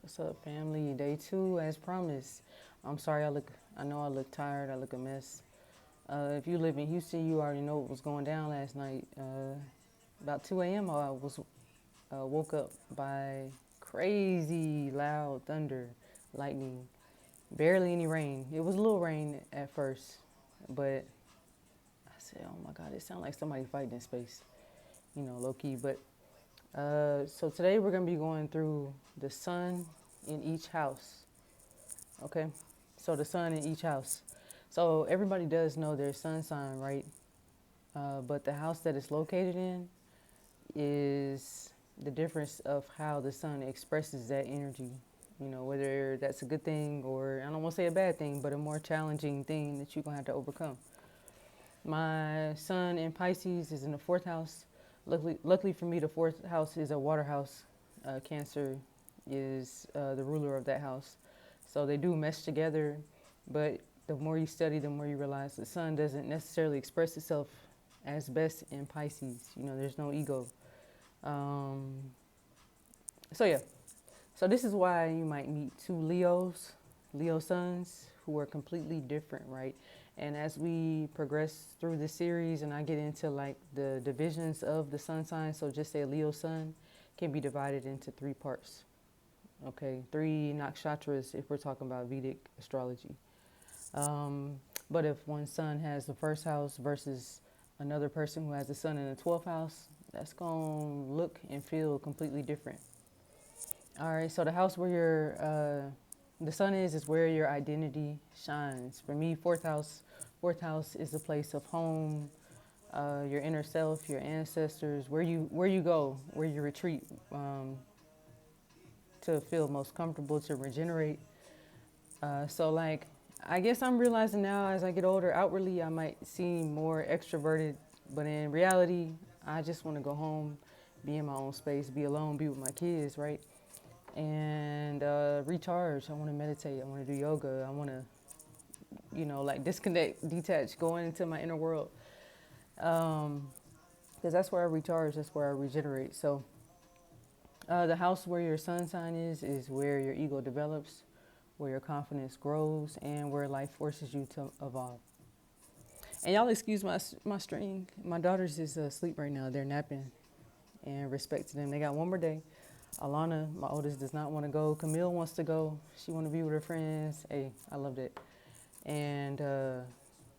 What's up, family? Day two, as promised. I'm sorry, I know I look tired. I look a mess. If you live in Houston, you already know what was going down last night. About 2 a.m., I was woke up by crazy loud thunder, lightning, barely any rain. It was a little rain at first, but I said, "Oh my God, it sounded like somebody fighting in space." Low key. But so today we're gonna be going through the sun in each house. Okay, so the sun in each house. So everybody does know their sun sign, right? But the house that it's located in is the difference of how the sun expresses that energy. Whether that's a good thing or I don't want to say a bad thing, but a more challenging thing that you're gonna have to overcome. My sun in Pisces is in the fourth house. Luckily for me, the fourth house is a water house. Cancer is the ruler of that house. So they do mesh together, but the more you study, the more you realize the sun doesn't necessarily express itself as best in Pisces. There's no ego. Um, so yeah, so this is why you might meet two Leo suns who are completely different, right? And as we progress through the series and I get into like the divisions of the sun sign, so just say Leo sun can be divided into three parts. Okay, three nakshatras if we're talking about Vedic astrology. But if one sun has the first house versus another person who has the sun in the 12th house, that's going to look and feel completely different. All right, so the house where the sun is where your identity shines. For me, fourth house is the place of home, your inner self, your ancestors, where you go, where you retreat to feel most comfortable, to regenerate. So like, I guess I'm realizing now as I get older, outwardly I might seem more extroverted, but in reality, I just want to go home, be in my own space, be alone, be with my kids, right? And recharge. I want to meditate. I want to do yoga. I want to, like disconnect, detach, go into my inner world. Because that's where I recharge. That's where I regenerate. So the house where your sun sign is where your ego develops, where your confidence grows, and where life forces you to evolve. And y'all excuse my string. My daughters is asleep right now. They're napping. And respect to them. They got one more day. Alana, my oldest, does not want to go. Camille wants to go. She want to be with her friends. Hey, I loved it. And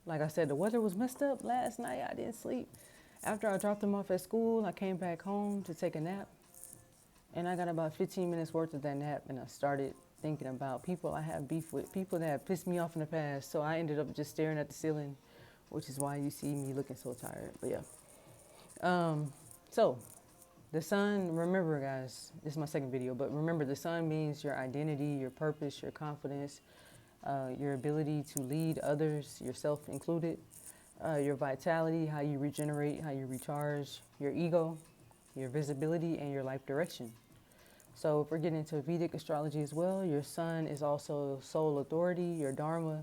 like I said, the weather was messed up last night. I didn't sleep. After I dropped them off at school, I came back home to take a nap. And I got about 15 minutes worth of that nap. And I started thinking about people I have beef with, people that have pissed me off in the past. So I ended up just staring at the ceiling, which is why you see me looking so tired. But yeah. So the sun, remember guys, this is my second video, but remember the sun means your identity, your purpose, your confidence, your ability to lead others, yourself included, your vitality, how you regenerate, how you recharge, your ego, your visibility, and your life direction. So if we're getting into Vedic astrology as well, your sun is also soul authority, your dharma,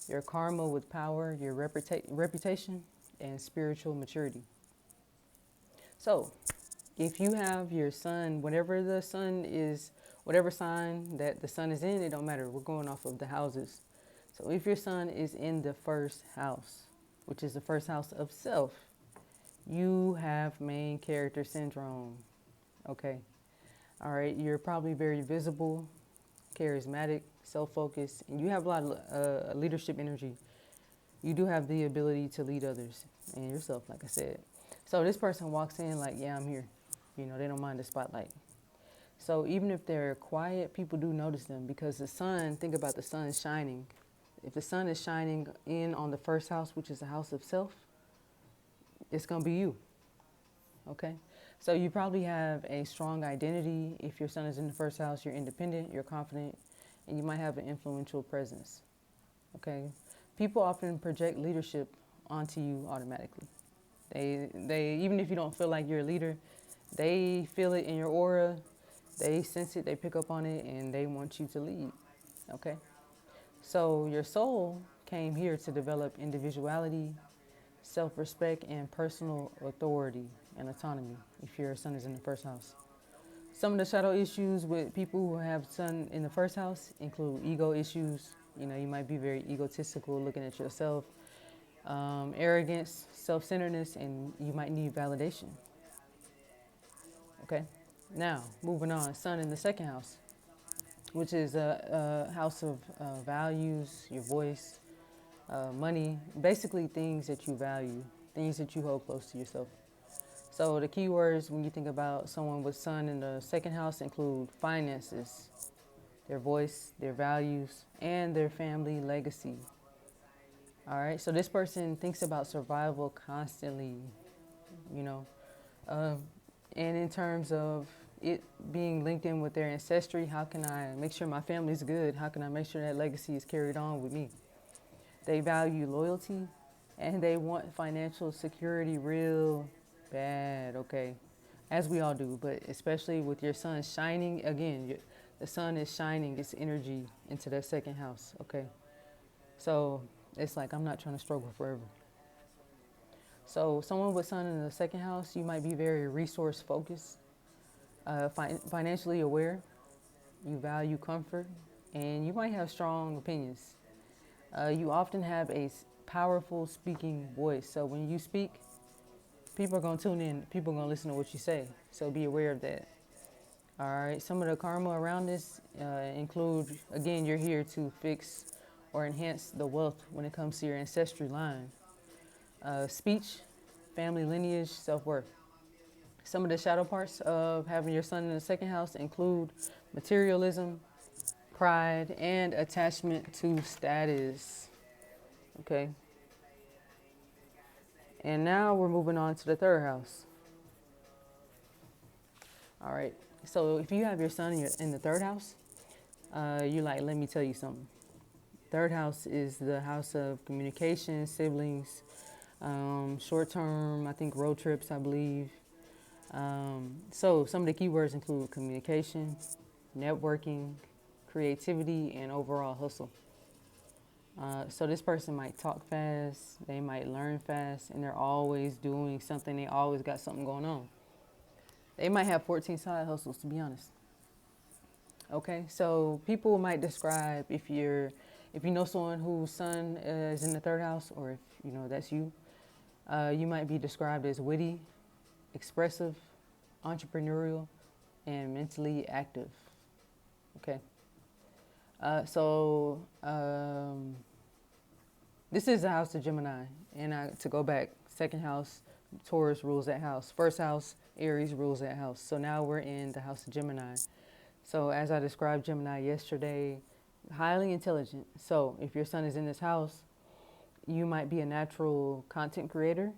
your karma with power, your reputation, and spiritual maturity. So if you have your sun, whatever the sun is, whatever sign that the sun is in, it don't matter. We're going off of the houses. So if your sun is in the first house, which is the first house of self, you have main character syndrome. Okay. All right. You're probably very visible, charismatic, self-focused, and you have a lot of leadership energy. You do have the ability to lead others and yourself, like I said. So this person walks in like, yeah, I'm here. They don't mind the spotlight. So even if they're quiet, people do notice them because the sun, think about the sun shining. If the sun is shining in on the first house, which is the house of self, it's going to be you. Okay? So you probably have a strong identity. If your sun is in the first house, you're independent, you're confident, and you might have an influential presence. Okay? People often project leadership onto you automatically. They even if you don't feel like you're a leader, they feel it in your aura, they sense it, they pick up on it, and they want you to lead. Okay? So your soul came here to develop individuality, self-respect, and personal authority and autonomy if your sun is in the first house. Some of the shadow issues with people who have sun in the first house include ego issues. You know, you might be very egotistical, looking at yourself, arrogance, self-centeredness, and you might need validation. Okay. Now, moving on, sun in the second house, which is a house of values, your voice, money, basically things that you value, things that you hold close to yourself. So the key words when you think about someone with sun in the second house include finances, their voice, their values, and their family legacy. All right, so this person thinks about survival constantly, you know, uh, and in terms of it being linked in with their ancestry, how can I make sure my family's good? How can I make sure that legacy is carried on with me? They value loyalty and they want financial security real bad, okay? As we all do, but especially with your sun shining, again, the sun is shining its energy into that second house, okay? So it's like, I'm not trying to struggle forever. So someone with sun in the second house, you might be very resource focused, financially aware, you value comfort, and you might have strong opinions. You often have a powerful speaking voice. So when you speak, people are going to tune in. People are going to listen to what you say. So be aware of that. All right. Some of the karma around this include, again, you're here to fix or enhance the wealth when it comes to your ancestry line. Speech, family lineage, self-worth. Some of the shadow parts of having your sun in the second house include materialism, pride, and attachment to status. Okay. And now we're moving on to the third house. All right. So if you have your sun in the third house, you're like, let me tell you something. Third house is the house of communication, siblings, short term, I think road trips, I believe. So some of the keywords include communication, networking, creativity, and overall hustle. So this person might talk fast, they might learn fast, and they're always doing something. They always got something going on. They might have 14 side hustles, to be honest. Okay, so people might describe if you know someone whose sun is in the third house, or if you know that's you, you might be described as witty, expressive, entrepreneurial, and mentally active. Okay. This is the house of Gemini, and to go back, second house, Taurus rules that house. First house, Aries rules that house. So now we're in the house of Gemini. So as I described Gemini yesterday, highly intelligent. So if your sun is in this house, you might be a natural content creator.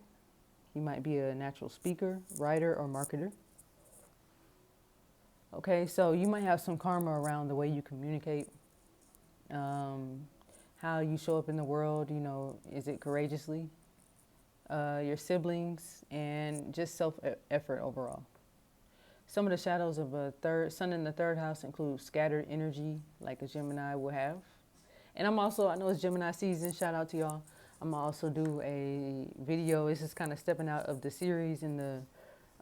You might be a natural speaker, writer, or marketer. Okay, so you might have some karma around the way you communicate, how you show up in the world, you know, is it courageously? Your siblings, and just self-effort overall. Some of the shadows of a sun in the third house include scattered energy, like a Gemini will have. And I know it's Gemini season, shout out to y'all. I'm gonna also do a video. This is kind of stepping out of the series in the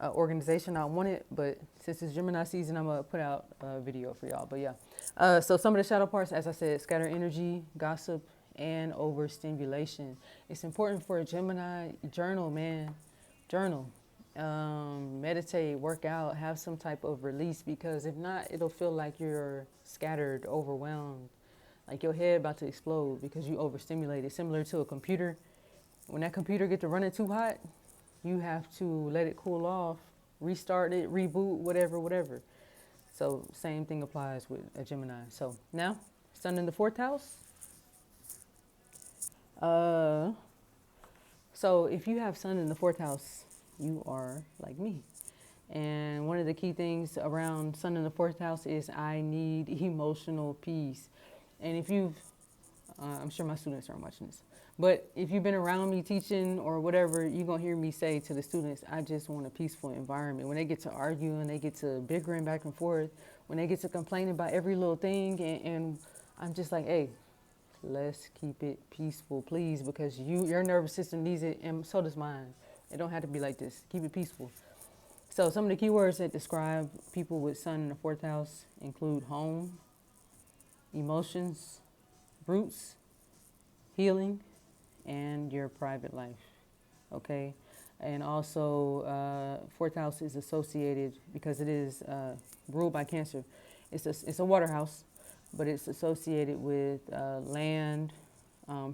organization I wanted, but since it's Gemini season, I'm gonna put out a video for y'all. But yeah, so some of the shadow parts, as I said, scattered energy, gossip, and overstimulation. It's important for a Gemini, journal, man, journal. Meditate, work out, have some type of release, because if not, it'll feel like you're scattered, overwhelmed, like your head about to explode because you overstimulated. Similar to a computer. When that computer gets to running too hot, you have to let it cool off, restart it, reboot, whatever. So same thing applies with a Gemini. So now, sun in the fourth house. So if you have sun in the fourth house, you are like me. And one of the key things around sun in the fourth house is I need emotional peace. And if I'm sure my students aren't watching this, but if you've been around me teaching or whatever, you're going to hear me say to the students, I just want a peaceful environment. When they get to arguing, they get to bickering back and forth, when they get to complaining about every little thing, and I'm just like, hey, let's keep it peaceful, please, because your nervous system needs it, and so does mine. It don't have to be like this. Keep it peaceful. So some of the keywords that describe people with sun in the fourth house include home, emotions, roots, healing, and your private life. Okay. And also, fourth house is associated because it is ruled by Cancer. It's a water house, but it's associated with land,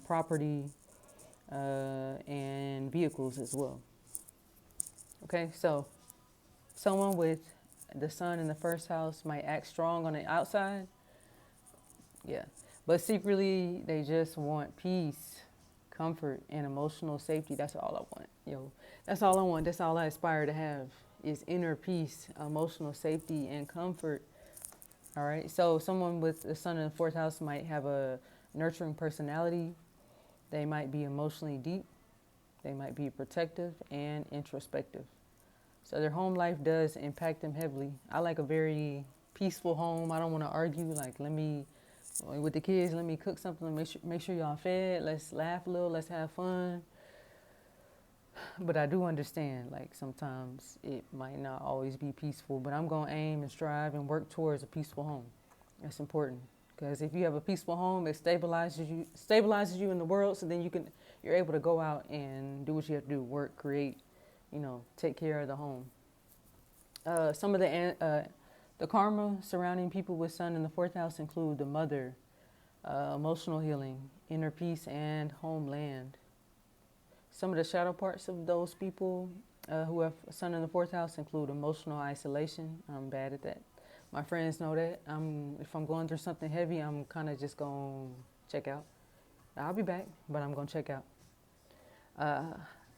property, and vehicles as well. Okay, so someone with the sun in the first house might act strong on the outside, yeah, but secretly they just want peace, comfort, and emotional safety. That's all I want, yo. That's all I want. That's all I aspire to have is inner peace, emotional safety, and comfort. All right. So someone with the sun in the fourth house might have a nurturing personality. They might be emotionally deep. They might be protective and introspective. So their home life does impact them heavily. I like a very peaceful home. I don't want to argue. Like, with the kids, let me cook something. Make sure y'all fed. Let's laugh a little. Let's have fun. But I do understand, like, sometimes it might not always be peaceful. But I'm going to aim and strive and work towards a peaceful home. That's important. Because if you have a peaceful home, it stabilizes you in the world. So then you're able to go out and do what you have to do. Work, create, take care of the home. Some of the karma surrounding people with sun in the fourth house include the mother, emotional healing, inner peace, and homeland. Some of the shadow parts of those people who have sun in the fourth house include emotional isolation. I'm bad at that. My friends know that. If I'm going through something heavy, I'm kind of just going to check out. I'll be back, but I'm going to check out.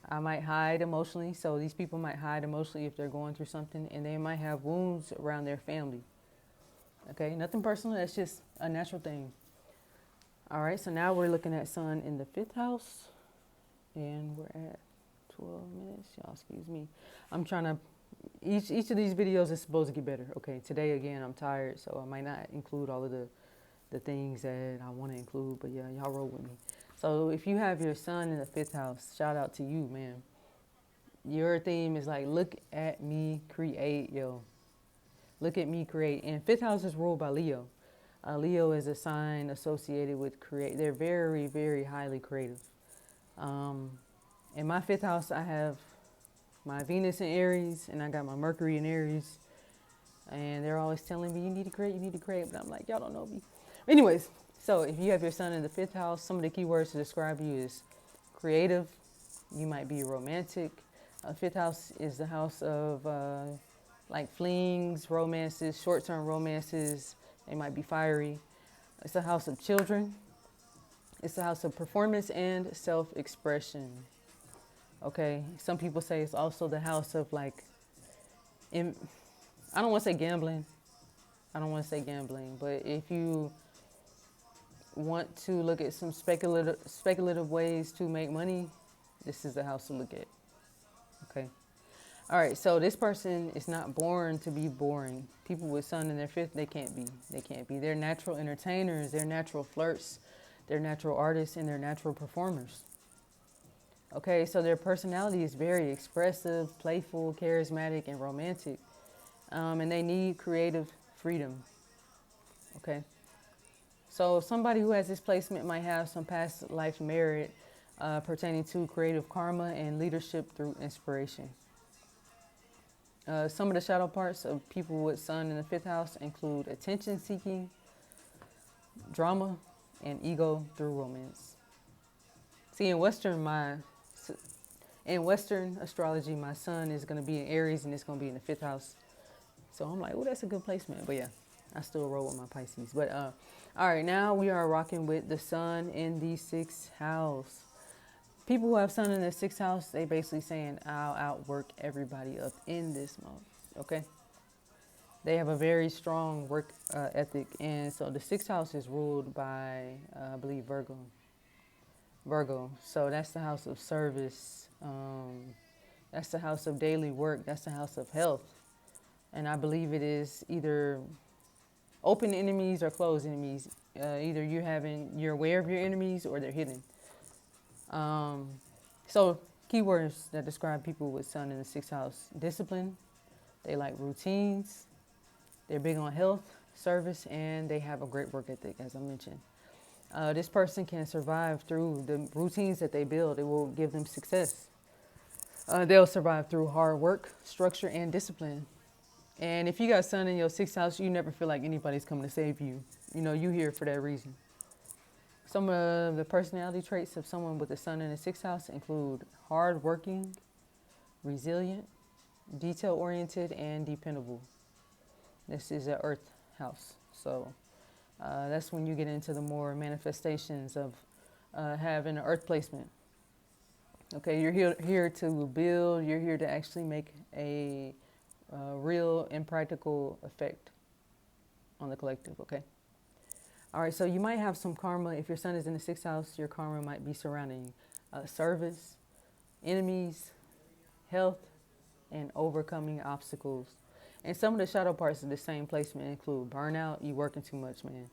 I might hide emotionally. So these people might hide emotionally if they're going through something, and they might have wounds around their family. Okay, nothing personal. That's just a natural thing. All right, so now we're looking at sun in the fifth house, and we're at 12 minutes. Y'all, excuse me. I'm trying to, each of these videos is supposed to get better. Okay, today again, I'm tired, so I might not include all of the things that I want to include, but yeah, y'all roll with me. So if you have your sun in the fifth house, shout out to you, man. Your theme is like, look at me create, yo. Look at me create. And fifth house is ruled by Leo. Leo is a sign associated with create. They're very, very highly creative. In my fifth house, I have my Venus in Aries, and I got my Mercury in Aries. And they're always telling me, you need to create. But I'm like, y'all don't know me. Anyways, so if you have your sun in the fifth house, some of the keywords to describe you is creative. You might be romantic. Fifth house is the house of like flings, romances, short-term romances. They might be fiery. It's a house of children. It's a house of performance and self-expression. Okay. Some people say it's also the house of like, I don't want to say gambling. But if you want to look at some speculative ways to make money, this is the house to look at. Okay. All right. So this person is not born to be boring. People with sun in their fifth, they can't be. They're natural entertainers. They're natural flirts. They're natural artists, and they're natural performers. Okay. So their personality is very expressive, playful, charismatic, and romantic. And they need creative freedom. Okay. So somebody who has this placement might have some past life merit pertaining to creative karma and leadership through inspiration. Some of the shadow parts of people with sun in the fifth house include attention seeking, drama, and ego through romance. See, in Western astrology, my sun is going to be in Aries and it's going to be in the fifth house. So I'm like, oh, that's a good placement. But yeah, I still roll with my Pisces. But all right, now we are rocking with the sun in the sixth house. People who have sun in the sixth house, they basically saying, I'll outwork everybody up in this month. Okay. They have a very strong work ethic. And so the sixth house is ruled by, I believe, Virgo. So that's the house of service. That's the house of daily work. That's the house of health. And I believe it is either open enemies or closed enemies. Either you're aware of your enemies or they're hidden. So keywords that describe people with sun in the sixth house: discipline, They like routines. They're big on health, service, and they have a great work ethic, as I mentioned. This person can survive through the routines that they build. It will give them success. They'll survive through hard work, structure, and discipline. And if you got sun in your sixth house, you never feel like anybody's coming to save you. You know, you here for that reason. Some of the personality traits of someone with the sun in the sixth house include hardworking, resilient, detail-oriented, and dependable. This is an earth house. So that's when you get into the more manifestations of having an earth placement. Okay, you're here to build. You're here to actually make a real and practical effect on the collective, okay? All right, so you might have some karma. If your sun is in the sixth house, your karma might be surrounding service, enemies, health, and overcoming obstacles. And some of the shadow parts of the same placement include burnout. You working too much, man.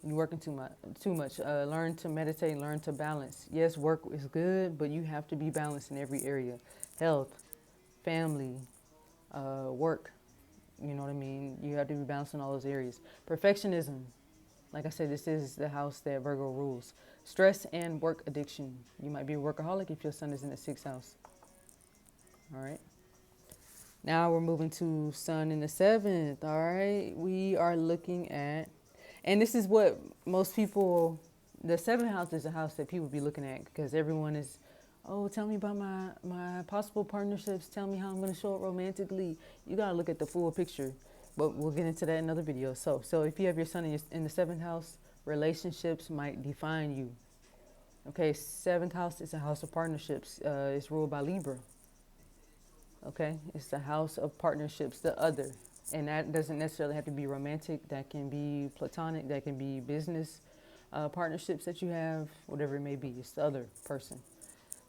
You working too much. Learn to meditate, learn to balance. Yes, work is good, but you have to be balanced in every area. Health, family, work. You know what I mean? You have to be balanced in all those areas. Perfectionism. Like I said, this is the house that Virgo rules. Stress and work addiction. You might be a workaholic if your sun is in the sixth house. All right. Now we're moving to sun in the seventh. All right. We are looking at, and this is what most people, the seventh house is a house that people be looking at because everyone is, oh, tell me about my possible partnerships. Tell me how I'm going to show up romantically. You got to look at the full picture. But we'll get into that in another video. So if you have your sun in the seventh house, relationships might define you. Okay, seventh house is a house of partnerships. It's ruled by Libra. Okay, it's the house of partnerships, the other. And that doesn't necessarily have to be romantic. That can be platonic. That can be business partnerships that you have, whatever it may be. It's the other person.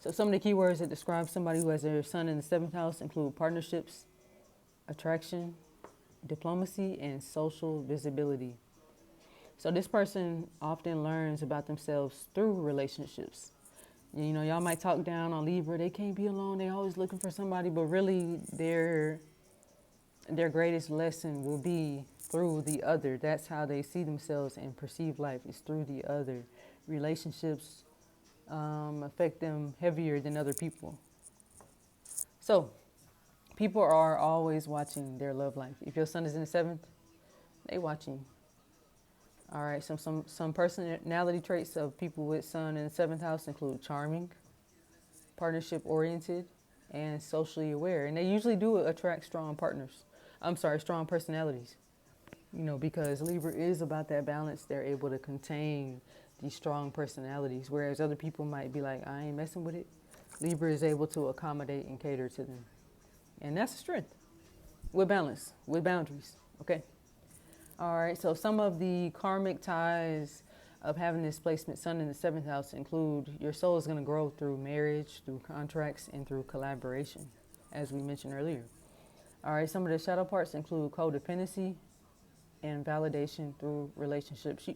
So some of the keywords that describe somebody who has their sun in the seventh house include partnerships, attraction, diplomacy, and social visibility. So this person often learns about themselves through relationships. You know, y'all might talk down on Libra. They can't be alone. They're always looking for somebody. But really, their greatest lesson will be through the other. That's how they see themselves and perceive life. It's through the other. Relationships affect them heavier than other people. So people are always watching their love life. If your sun is in the seventh, they watching. All right, some personality traits of people with sun in the seventh house include charming, partnership-oriented, and socially aware. And they usually do attract strong personalities. You know, because Libra is about that balance. They're able to contain these strong personalities, whereas other people might be like, I ain't messing with it. Libra is able to accommodate and cater to them. And that's a strength. With balance, with boundaries, okay? All right, so some of the karmic ties of having this placement sun in the seventh house include your soul is going to grow through marriage, through contracts, and through collaboration, as we mentioned earlier. All right, some of the shadow parts include codependency and validation through relationships.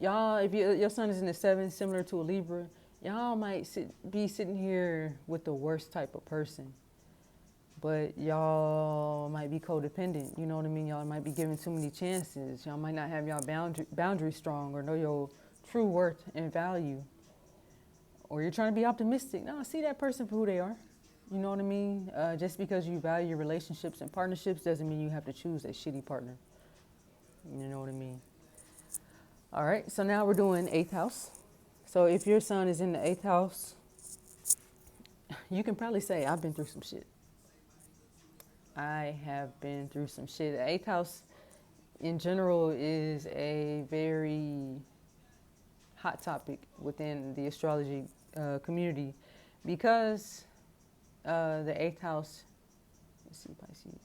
Y'all, if your sun is in the seventh, similar to a Libra, y'all might be sitting here with the worst type of person. But y'all might be codependent. You know what I mean? Y'all might be giving too many chances. Y'all might not have y'all boundaries strong or know your true worth and value. Or you're trying to be optimistic. No, see that person for who they are. You know what I mean? Just because you value relationships and partnerships doesn't mean you have to choose a shitty partner. You know what I mean? All right, so now we're doing eighth house. So if your sun is in the eighth house, you can probably say, I've been through some shit. I have been through some shit. The eighth house in general is a very hot topic within the astrology community because the eighth house, let's see, Pisces.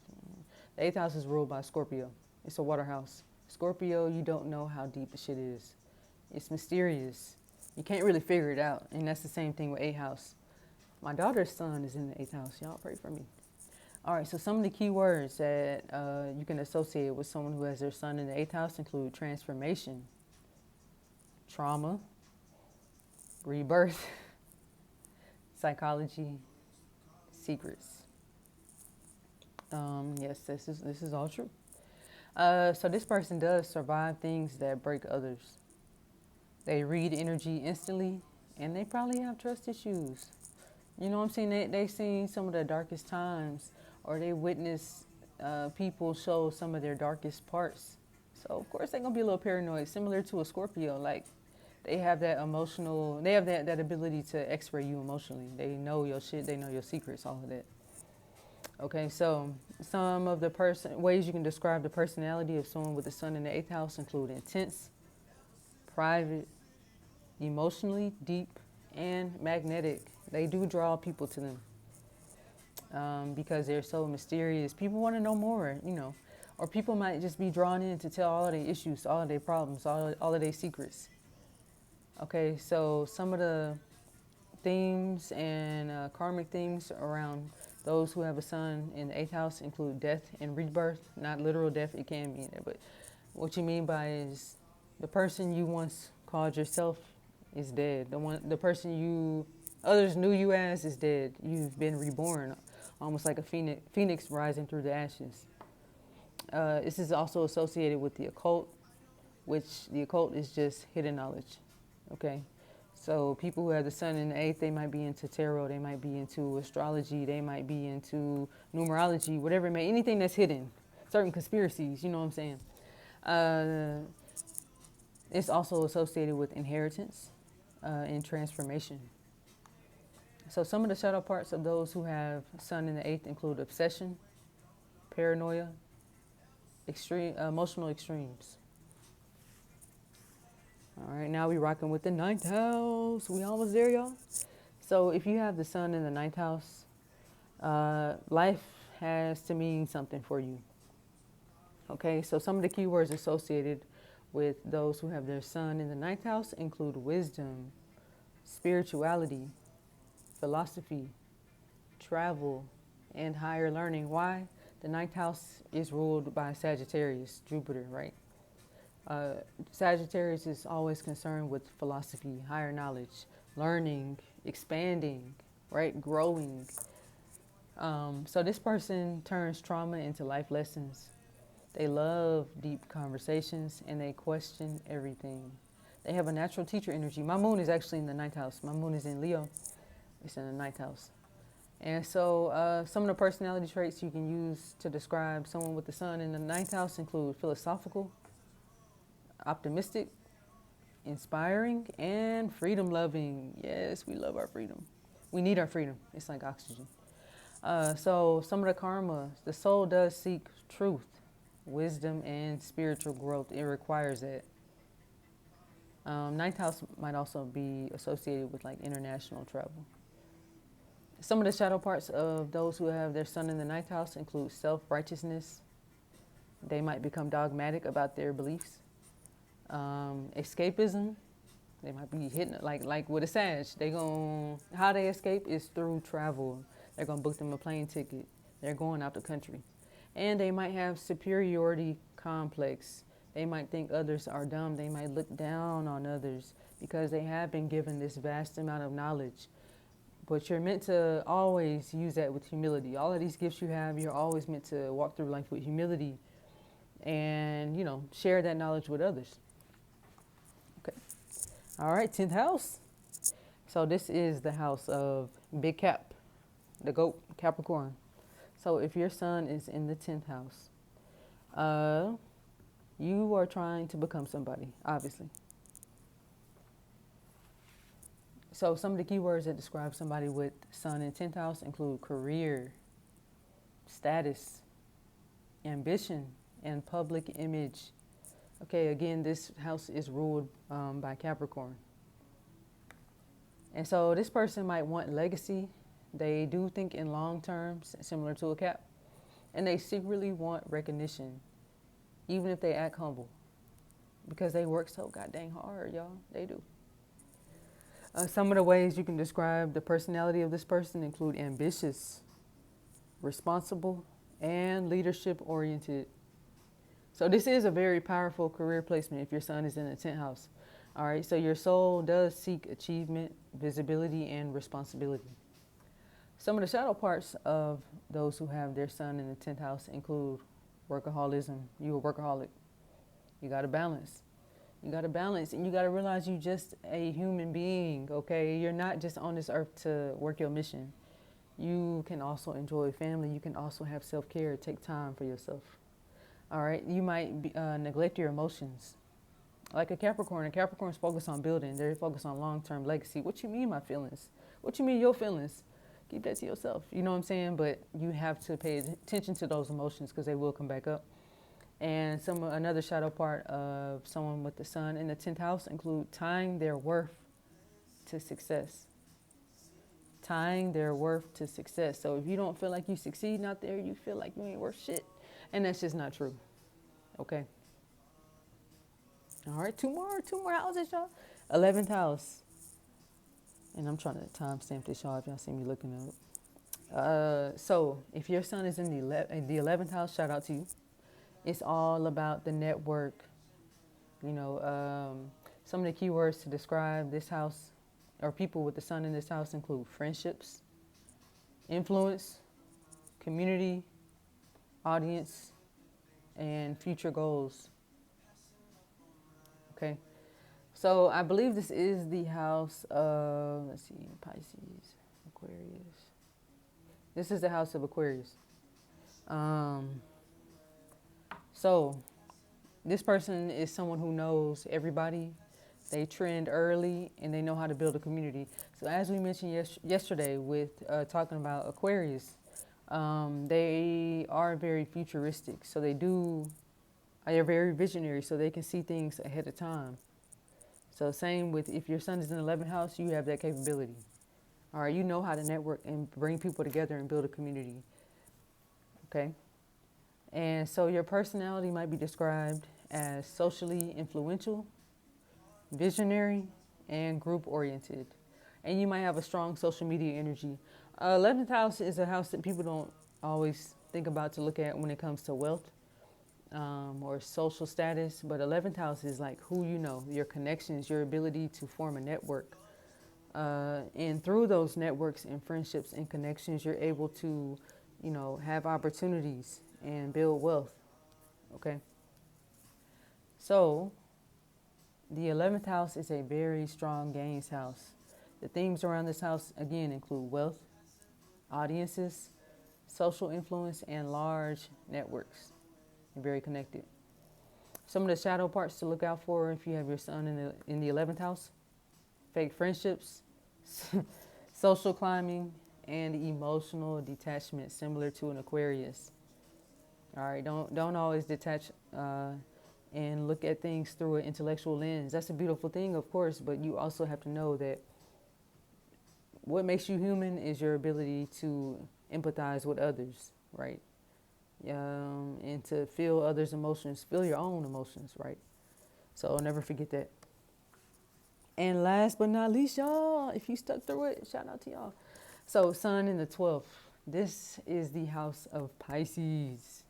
The eighth house is ruled by Scorpio. It's a water house. Scorpio, you don't know how deep the shit is. It's mysterious. You can't really figure it out. And that's the same thing with eighth house. My daughter's sun is in the eighth house. Y'all pray for me. All right, so some of the key words that you can associate with someone who has their sun in the eighth house include transformation, trauma, rebirth, psychology, secrets. Yes, this is all true. So this person does survive things that break others. They read energy instantly, and they probably have trust issues. You know what I'm saying? They seen some of the darkest times, or they witness people show some of their darkest parts. So of course they're gonna be a little paranoid, similar to a Scorpio. Like they have that emotional, they have that ability to X-ray you emotionally. They know your shit, they know your secrets, all of that. Okay, so some of the ways you can describe the personality of someone with the sun in the eighth house include intense, private, emotionally deep, and magnetic. They do draw people to them because they're so mysterious. People want to know more, or people might just be drawn in to tell all of their issues, all of their problems, all of their secrets. Okay, so some of the themes and karmic themes around those who have a sun in the eighth house include death and rebirth. Not literal death, it can mean that, but what you mean by is the person you once called yourself is dead. The person others knew you as is dead. You've been reborn, almost like a phoenix rising through the ashes. This is also associated with the occult, which the occult is just hidden knowledge. Okay, so people who have the sun in the eighth, they might be into tarot, they might be into astrology, they might be into numerology, whatever it may, anything that's hidden, certain conspiracies. You know what I'm saying? Uh, it's also associated with inheritance and transformation. So some of the shadow parts of those who have sun in the eighth include obsession, paranoia, extreme emotional extremes. All right, now we rocking with the ninth house. We almost there, y'all. So if you have the sun in the ninth house, life has to mean something for you. Okay, so some of the keywords associated with those who have their sun in the ninth house include wisdom, spirituality, philosophy, travel, and higher learning. Why? The ninth house is ruled by Sagittarius, Jupiter, right? Sagittarius is always concerned with philosophy, higher knowledge, learning, expanding, right? Growing. So this person turns trauma into life lessons. They love deep conversations and they question everything. They have a natural teacher energy. My moon is actually in the ninth house. My moon is in Leo. It's in the ninth house. And so some of the personality traits you can use to describe someone with the sun in the ninth house include philosophical, optimistic, inspiring, and freedom loving. Yes, we love our freedom. We need our freedom. It's like oxygen. So some of the karma, the soul does seek truth, wisdom, and spiritual growth. It requires that. Ninth house might also be associated with like international travel. Some of the shadow parts of those who have their sun in the ninth house include self-righteousness. They might become dogmatic about their beliefs. Escapism. They might be hitting like with a Sag. How they escape is through travel. They're gonna book them a plane ticket. They're going out the country. And they might have superiority complex. They might think others are dumb. They might look down on others because they have been given this vast amount of knowledge. But you're meant to always use that with humility. All of these gifts you have, you're always meant to walk through life with humility and, share that knowledge with others. Okay. All right, 10th house. So this is the house of Big Cap, the goat, Capricorn. So if your sun is in the 10th house, you are trying to become somebody, obviously. So some of the keywords that describe somebody with sun in 10th house include career, status, ambition, and public image. Okay, again, this house is ruled by Capricorn. And so this person might want legacy. They do think in long terms, similar to a Cap. And they secretly want recognition, even if they act humble. Because they work so goddamn hard, y'all. They do. Some of the ways you can describe the personality of this person include ambitious, responsible, and leadership oriented. So this is a very powerful career placement if your sun is in the 10th house. All right, so your soul does seek achievement, visibility, and responsibility. Some of the shadow parts of those who have their sun in the 10th house include workaholism. You a workaholic. You got to balance. You got to balance, and you got to realize you just a human being, okay? You're not just on this earth to work your mission. You can also enjoy family. You can also have self-care. Take time for yourself. All right? You might neglect your emotions. Like a Capricorn's focused on building. They're focused on long-term legacy. What you mean, my feelings? What you mean, your feelings? Keep that to yourself. You know what I'm saying? But you have to pay attention to those emotions because they will come back up. And another shadow part of someone with the sun in the 10th house include tying their worth to success. Tying their worth to success. So if you don't feel like you succeeding out there, you feel like you ain't worth shit. And that's just not true. Okay. All right, two more houses, y'all. 11th house. And I'm trying to timestamp this, y'all, if y'all see me looking up. So if your sun is in the 11th house, shout out to you. It's all about the network. You know, some of the keywords to describe this house or people with the sun in this house include friendships, influence, community, audience, and future goals. Okay. So I believe this is the house of, let's see, Pisces, Aquarius. This is the house of Aquarius. So this person is someone who knows everybody. They trend early and they know how to build a community. So as we mentioned yesterday with talking about Aquarius, they are very futuristic. So they're very visionary, so they can see things ahead of time. So same with if your sun is in the 11th house, you have that capability. All right, you know how to network and bring people together and build a community. Okay? And so your personality might be described as socially influential, visionary, and group-oriented. And you might have a strong social media energy. 11th house is a house that people don't always think about to look at when it comes to wealth or social status. But 11th house is like who you know, your connections, your ability to form a network. And through those networks and friendships and connections, you're able to, you know, have opportunities and build wealth. Okay. So the 11th house is a very strong gains house. The themes around this house, again, include wealth, audiences, social influence, and large networks. You're very connected. Some of the shadow parts to look out for if you have your sun in the 11th house: fake friendships, social climbing, and emotional detachment, similar to an Aquarius. All right, don't always detach and look at things through an intellectual lens. That's a beautiful thing, of course, but you also have to know that what makes you human is your ability to empathize with others, right? And to feel others' emotions, feel your own emotions, right? So never forget that. And last but not least, y'all, if you stuck through it, shout out to y'all. So sun in the 12th. This is the house of Pisces.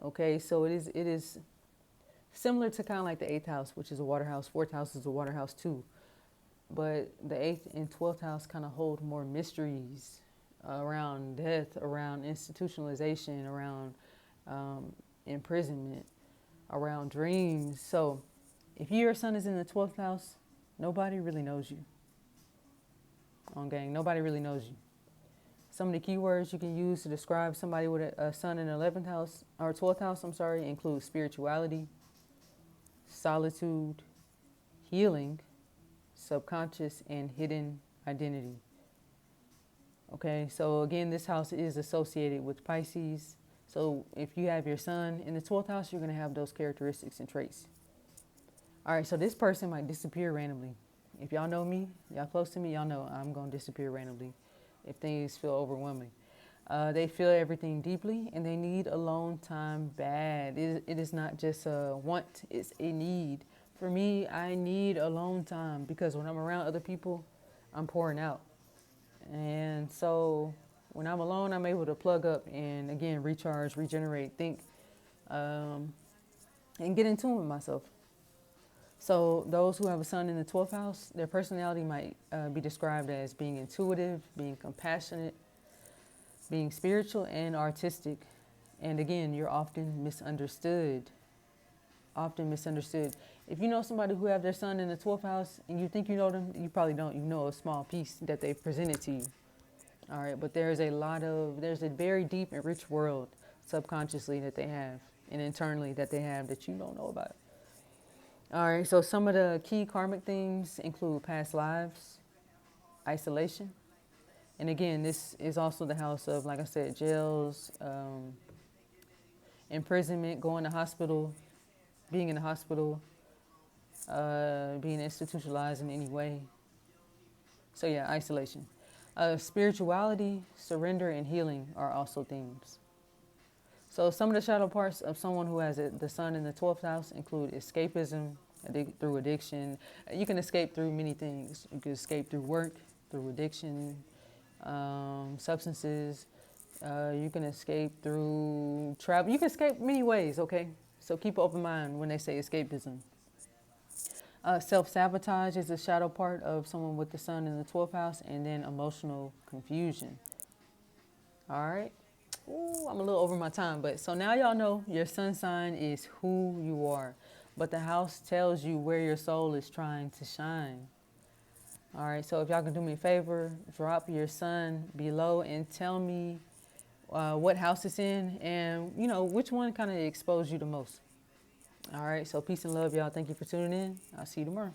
Okay, so it is similar to kind of like the 8th house, which is a water house. 4th house is a water house too. But the 8th and 12th house kind of hold more mysteries around death, around institutionalization, around imprisonment, around dreams. So if your sun is in the 12th house, nobody really knows you. On gang, nobody really knows you. Some of the keywords you can use to describe somebody with a sun in the 11th house, or 12th house, include spirituality, solitude, healing, subconscious, and hidden identity. Okay, so again, this house is associated with Pisces. So if you have your sun in the 12th house, you're going to have those characteristics and traits. All right, so this person might disappear randomly. If y'all know me, y'all close to me, y'all know I'm going to disappear randomly if things feel overwhelming. They feel everything deeply, and they need alone time bad. It is not just a want, it's a need. For me, I need alone time because when I'm around other people, I'm pouring out. And so when I'm alone, I'm able to plug up and, again, recharge, regenerate, think, and get in tune with myself. So those who have a sun in the 12th house, their personality might be described as being intuitive, being compassionate, being spiritual and artistic. And again, you're often misunderstood. Often misunderstood. If you know somebody who have their sun in the 12th house and you think you know them, you probably don't. You know a small piece that they've presented to you. All right, but there's a very deep and rich world subconsciously that they have and internally that they have that you don't know about. All right, so some of the key karmic things include past lives, isolation. And again, this is also the house of, like I said, jails, imprisonment, going to hospital, being in the hospital, being institutionalized in any way. So yeah, isolation. Spirituality, surrender, and healing are also themes. So some of the shadow parts of someone who has the sun in the 12th house include escapism through addiction. You can escape through many things. You can escape through work, through addiction, substances. You can escape through travel. You can escape many ways, okay? So keep an open mind when they say escapism. Self-sabotage is a shadow part of someone with the sun in the 12th house, and then emotional confusion. All right. Ooh, I'm a little over my time, but so now y'all know your sun sign is who you are, but the house tells you where your soul is trying to shine. All right, so if y'all can do me a favor, drop your sun below and tell me what house it's in and, you know, which one kind of exposed you the most. All right, so peace and love, y'all. Thank you for tuning in. I'll see you tomorrow.